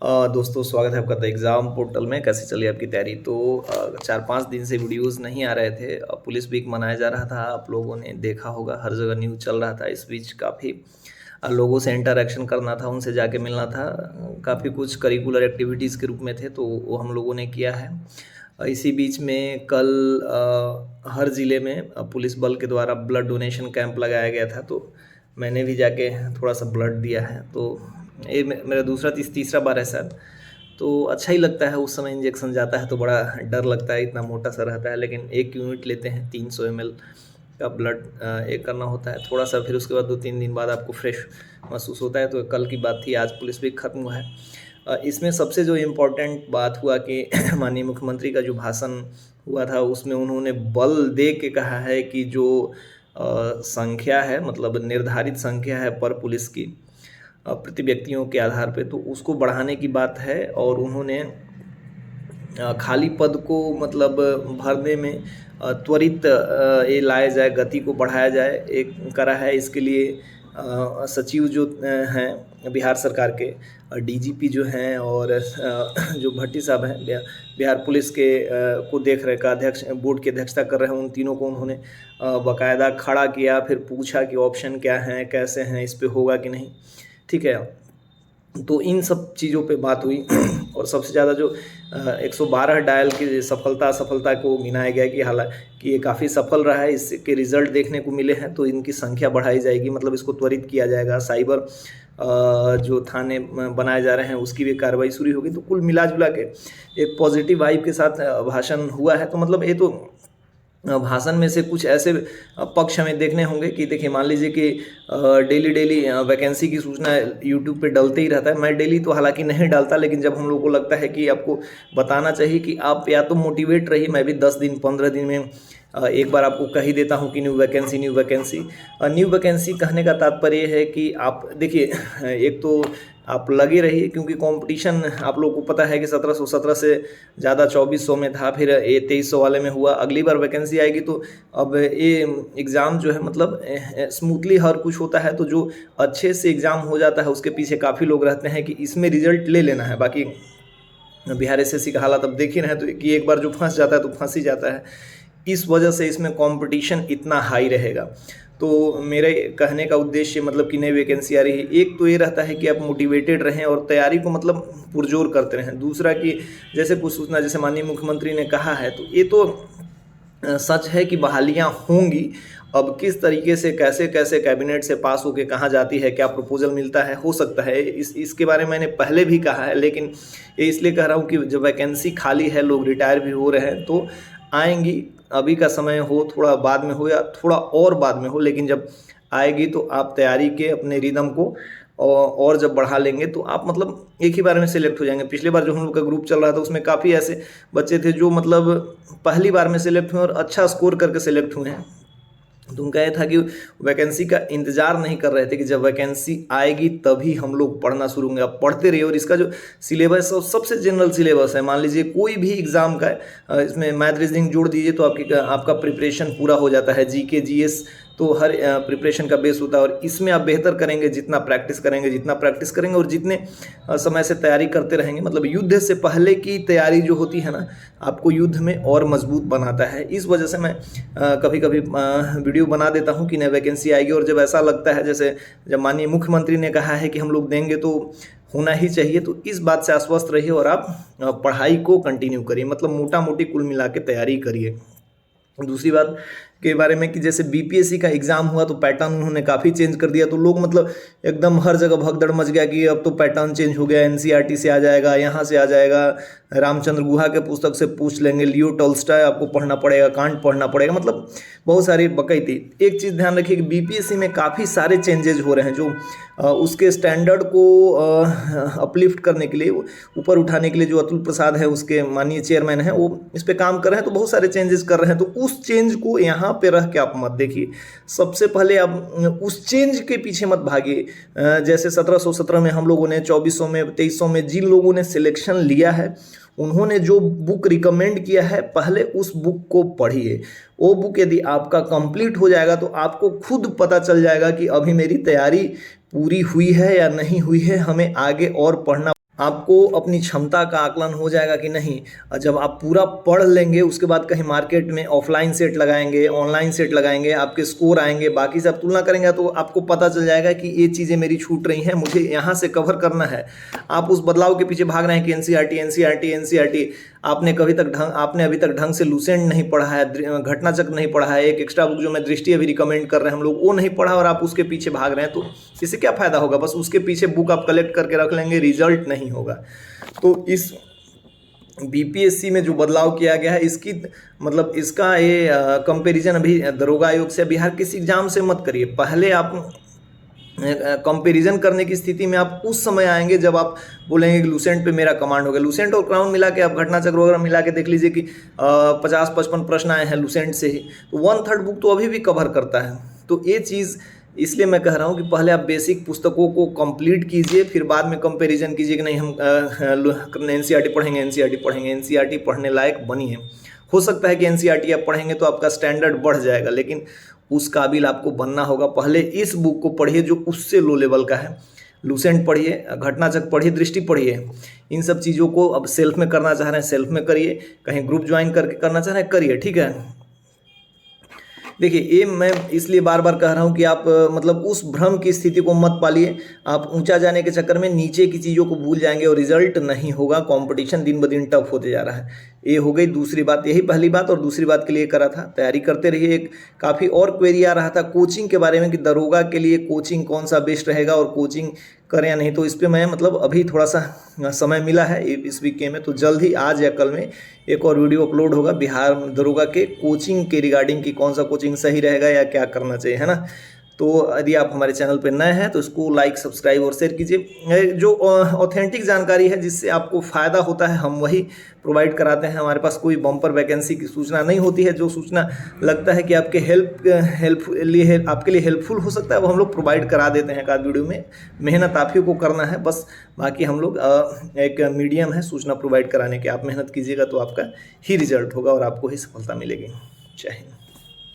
दोस्तों स्वागत है आपका द एग्ज़ाम पोर्टल में। कैसे चली आपकी तैयारी? तो 4-5 दिन से वीडियोस नहीं आ रहे थे। पुलिस वीक मनाया जा रहा था, आप लोगों ने देखा होगा, हर जगह न्यूज़ चल रहा था। इस बीच काफ़ी लोगों से इंटरेक्शन करना था, उनसे जाके मिलना था। काफ़ी कुछ करिकुलर एक्टिविटीज़ के रूप में थे, तो वो हम लोगों ने किया है। इसी बीच में कल हर ज़िले में पुलिस बल के द्वारा ब्लड डोनेशन कैंप लगाया गया था, तो मैंने भी जाके थोड़ा सा ब्लड दिया है। तो ये मेरा दूसरा तीसरा बार है शायद। तो अच्छा ही लगता है। उस समय इंजेक्शन जाता है तो बड़ा डर लगता है, इतना मोटा सा रहता है, लेकिन 1 यूनिट लेते हैं, 300 ml का ब्लड एक करना होता है थोड़ा सा। फिर उसके बाद 2-3 दिन बाद आपको फ्रेश महसूस होता है। तो कल की बात थी, आज पुलिस वीक ख़त्म हुआ है। इसमें सबसे जो इम्पोर्टेंट बात हुआ कि माननीय मुख्यमंत्री का जो भाषण हुआ था, उसमें उन्होंने बल दे के कहा है कि जो संख्या है, मतलब निर्धारित संख्या है पर पुलिस की प्रति व्यक्तियों के आधार पे, तो उसको बढ़ाने की बात है। और उन्होंने खाली पद को मतलब भरने में त्वरित ये लाया जाए, गति को बढ़ाया जाए, एक करा है। इसके लिए सचिव जो हैं बिहार सरकार के, डीजीपी जो हैं, और जो भट्टी साहब हैं बिहार पुलिस के को देख रहे का अध्यक्ष, बोर्ड की अध्यक्षता कर रहे हैं, उन तीनों को उन्होंने बाकायदा खड़ा किया, फिर पूछा कि ऑप्शन क्या हैं, कैसे हैं, इस पे होगा कि नहीं। ठीक है, तो इन सब चीज़ों पे बात हुई। और सबसे ज़्यादा जो 112 डायल की सफलता को गिनाया गया कि हालांकि ये काफ़ी सफल रहा है, इसके रिज़ल्ट देखने को मिले हैं, तो इनकी संख्या बढ़ाई जाएगी, मतलब इसको त्वरित किया जाएगा। साइबर जो थाने बनाए जा रहे हैं उसकी भी कार्रवाई शुरू होगी। तो कुल मिला जुला के एक पॉजिटिव वाइब के साथ भाषण हुआ है। तो मतलब ये तो भाषण में से कुछ ऐसे पक्ष हमें देखने होंगे कि देखिए, मान लीजिए कि डेली वैकेंसी की सूचना यूट्यूब पे डलते ही रहता है। मैं डेली तो हालांकि नहीं डालता, लेकिन जब हम लोग को लगता है कि आपको बताना चाहिए कि आप या तो मोटिवेट रहिए, मैं भी 10 दिन 15 दिन में एक बार आपको कह ही देता हूँ कि न्यू वैकेंसी। न्यू वैकेंसी कहने का तात्पर्य है कि आप देखिए, एक तो आप लगे रहिए, क्योंकि कंपटीशन आप लोगों को पता है कि 1717 से ज़्यादा 2400 में था, फिर ये 2300 वाले में हुआ। अगली बार वैकेंसी आएगी तो अब ये एग्ज़ाम जो है, मतलब स्मूथली हर कुछ होता है, तो जो अच्छे से एग्ज़ाम हो जाता है उसके पीछे काफ़ी लोग रहते हैं कि इसमें रिजल्ट ले लेना है। बाकी बिहार एसएससी का हालात अब देख ही रहे हैं, तो कि एक बार जो फंस जाता है तो फंस ही जाता है। इस वजह से इसमें कंपटीशन इतना हाई रहेगा। तो मेरे कहने का उद्देश्य, मतलब कि नई वैकेंसी आ रही है, एक तो ये रहता है कि आप मोटिवेटेड रहें और तैयारी को मतलब पुरजोर करते रहें। दूसरा कि जैसे कुछ सूचना, जैसे माननीय मुख्यमंत्री ने कहा है, तो ये तो सच है कि बहालियाँ होंगी। अब किस तरीके से, कैसे कैसे कैबिनेट से पास होके कहाँ जाती है, क्या प्रपोजल मिलता है, हो सकता है इसके बारे में मैंने पहले भी कहा है, लेकिन ये इसलिए कह रहा हूँ कि जब वैकेंसी खाली है, लोग रिटायर भी हो रहे हैं, तो आएंगी। अभी का समय हो, थोड़ा बाद में हो या थोड़ा और बाद में हो, लेकिन जब आएगी तो आप तैयारी के अपने रिदम को और जब बढ़ा लेंगे तो आप मतलब एक ही बार में सिलेक्ट हो जाएंगे। पिछले बार जो हम लोग का ग्रुप चल रहा था, उसमें काफ़ी ऐसे बच्चे थे जो मतलब पहली बार में सिलेक्ट हुए और अच्छा स्कोर करके सिलेक्ट हुए हैं। तो उनका यह था कि वैकेंसी का इंतज़ार नहीं कर रहे थे कि जब वैकेंसी आएगी तभी हम लोग पढ़ना शुरू होंगे। आप पढ़ते रहिए। और इसका जो सिलेबस है सबसे जनरल सिलेबस है। मान लीजिए कोई भी एग्ज़ाम का है, इसमें मैथ रीजनिंग जोड़ दीजिए तो आपका प्रिपरेशन पूरा हो जाता है। जीके जीएस तो हर प्रिपरेशन का बेस होता है, और इसमें आप बेहतर करेंगे जितना प्रैक्टिस करेंगे और जितने समय से तैयारी करते रहेंगे। मतलब युद्ध से पहले की तैयारी जो होती है ना, आपको युद्ध में और मजबूत बनाता है। इस वजह से मैं कभी कभी वीडियो बना देता हूँ कि नई वैकेंसी आएगी, और जब ऐसा लगता है, जैसे जब माननीय मुख्यमंत्री ने कहा है कि हम लोग देंगे तो होना ही चाहिए, तो इस बात से आश्वस्त रहिए और आप पढ़ाई को कंटिन्यू करिए। मतलब मोटा मोटी कुल मिला के तैयारी करिए। दूसरी बात के बारे में कि जैसे बीपीएससी का एग्ज़ाम हुआ तो पैटर्न उन्होंने काफ़ी चेंज कर दिया, तो लोग मतलब एकदम हर जगह भगदड़ मच गया कि अब तो पैटर्न चेंज हो गया, एनसीईआरटी से आ जाएगा, यहाँ से आ जाएगा, रामचंद्र गुहा के पुस्तक से पूछ लेंगे, लियो टॉल्स्टॉय आपको पढ़ना पड़ेगा, कांट पढ़ना पड़ेगा, मतलब बहुत सारी बकैती। एक चीज़ ध्यान रखिए कि बीपीएससी में काफ़ी सारे चेंजेज हो रहे हैं, जो उसके स्टैंडर्ड को अपलिफ्ट करने के लिए, ऊपर उठाने के लिए जो अतुल प्रसाद है, उसके माननीय चेयरमैन हैं, वो इस पर काम कर रहे हैं, तो बहुत सारे चेंजेस कर रहे हैं। तो उस चेंज को यहाँ पे रह के आप मत देखिए। सबसे पहले आप उस चेंज के पीछे मत भागिए। जैसे 1717 में हम लोगों ने, 2400 में, 2300 में जिन लोगों ने सिलेक्शन लिया है, उन्होंने जो बुक रिकमेंड किया है, पहले उस बुक को पढ़िए। वो बुक यदि आपका कंप्लीट हो जाएगा तो आपको खुद पता चल जाएगा कि अभी मेरी तैयारी पूरी हुई है या नहीं हुई है, हमें आगे और पढ़ना आपको अपनी क्षमता का आकलन हो जाएगा कि नहीं। जब आप पूरा पढ़ लेंगे उसके बाद कहीं मार्केट में ऑफलाइन सेट लगाएंगे, ऑनलाइन सेट लगाएंगे, आपके स्कोर आएंगे, बाकी सब तुलना करेंगे तो आपको पता चल जाएगा कि ये चीज़ें मेरी छूट रही हैं, मुझे यहाँ से कवर करना है। आप उस बदलाव के पीछे भाग रहे हैं कि एनसीईआरटी एनसीईआरटी एनसीईआरटी। आपने अभी तक ढंग से लुसेंट नहीं पढ़ा है, घटनाचक्र नहीं पढ़ा है, एक एक्स्ट्रा बुक जो मैं दृष्टि अभी रिकमेंड कर रहे हैं हम लोग वो नहीं पढ़ा और आप उसके पीछे भाग रहे हैं, तो इससे क्या फ़ायदा होगा। बस उसके पीछे बुक आप कलेक्ट करके रख लेंगे, रिजल्ट नहीं होगा। तो इस बीपीएससी में जो बदलाव किया गया है इसकी मतलब इसका ये कंपैरिजन अभी दरोगा आयोग से बिहार किसी एग्जाम से मत करिए। पहले आप कंपैरिजन करने की स्थिति में आप उस समय आएंगे जब आप बोलेंगे कि लुसेंट पे मेरा कमांड हो गया। लुसेंट और क्राउन मिला के आप घटनाचक्र वगैरह मिला के देख लीजिए कि 50-55 प्रश्न आए हैं लुसेंट से ही, तो 1/3 बुक तो अभी भी कवर करता है। तो ये चीज़ इसलिए मैं कह रहा हूँ कि पहले आप बेसिक पुस्तकों को कंप्लीट कीजिए, फिर बाद में कंपैरिजन कीजिए कि नहीं हम एनसीईआरटी पढ़ेंगे, एनसीईआरटी पढ़ेंगे। एनसीईआरटी पढ़ने लायक बनिए। हो सकता है कि एनसीईआरटी आप पढ़ेंगे तो आपका स्टैंडर्ड बढ़ जाएगा, लेकिन उस काबिल आपको बनना होगा। पहले इस बुक को पढ़िए जो उससे लो लेवल का है। लुसेंट पढ़िए, घटनाचक्र पढ़िए, दृष्टि पढ़िए। इन सब चीज़ों को अब सेल्फ में करना चाह रहे हैं सेल्फ में करिए, कहीं ग्रुप ज्वाइन करके करना चाह रहे हैं करिए, ठीक है। देखिए ये मैं इसलिए बार बार कह रहा हूँ कि आप मतलब उस भ्रम की स्थिति को मत पालिए। आप ऊंचा जाने के चक्कर में नीचे की चीज़ों को भूल जाएंगे और रिजल्ट नहीं होगा। कंपटीशन दिन ब दिन टफ होते जा रहा है। ये हो गई दूसरी बात, यही पहली बात। और दूसरी बात के लिए करा था, तैयारी करते रहिए। एक काफ़ी और क्वेरी आ रहा था कोचिंग के बारे में कि दरोगा के लिए कोचिंग कौन सा बेस्ट रहेगा और कोचिंग करें या नहीं। तो इस पर मैं मतलब अभी थोड़ा सा समय मिला है इस वीक में, तो जल्द ही आज या कल में एक और वीडियो अपलोड होगा बिहार दरोगा के कोचिंग के रिगार्डिंग कि कौन सा कोचिंग सही रहेगा या क्या करना चाहिए, है ना। तो यदि आप हमारे चैनल पर नए हैं तो इसको लाइक सब्सक्राइब और शेयर कीजिए। जो ऑथेंटिक जानकारी है जिससे आपको फ़ायदा होता है हम वही प्रोवाइड कराते हैं। हमारे पास कोई बम्पर वैकेंसी की सूचना नहीं होती है। जो सूचना लगता है कि आपके आपके लिए हेल्पफुल हो सकता है वो हम लोग प्रोवाइड करा देते हैं। एक वीडियो में मेहनत आप ही को करना है बस, बाकी हम लोग एक मीडियम है सूचना प्रोवाइड कराने के। आप मेहनत कीजिएगा तो आपका ही रिजल्ट होगा और आपको ही सफलता मिलेगी। जय हिंद।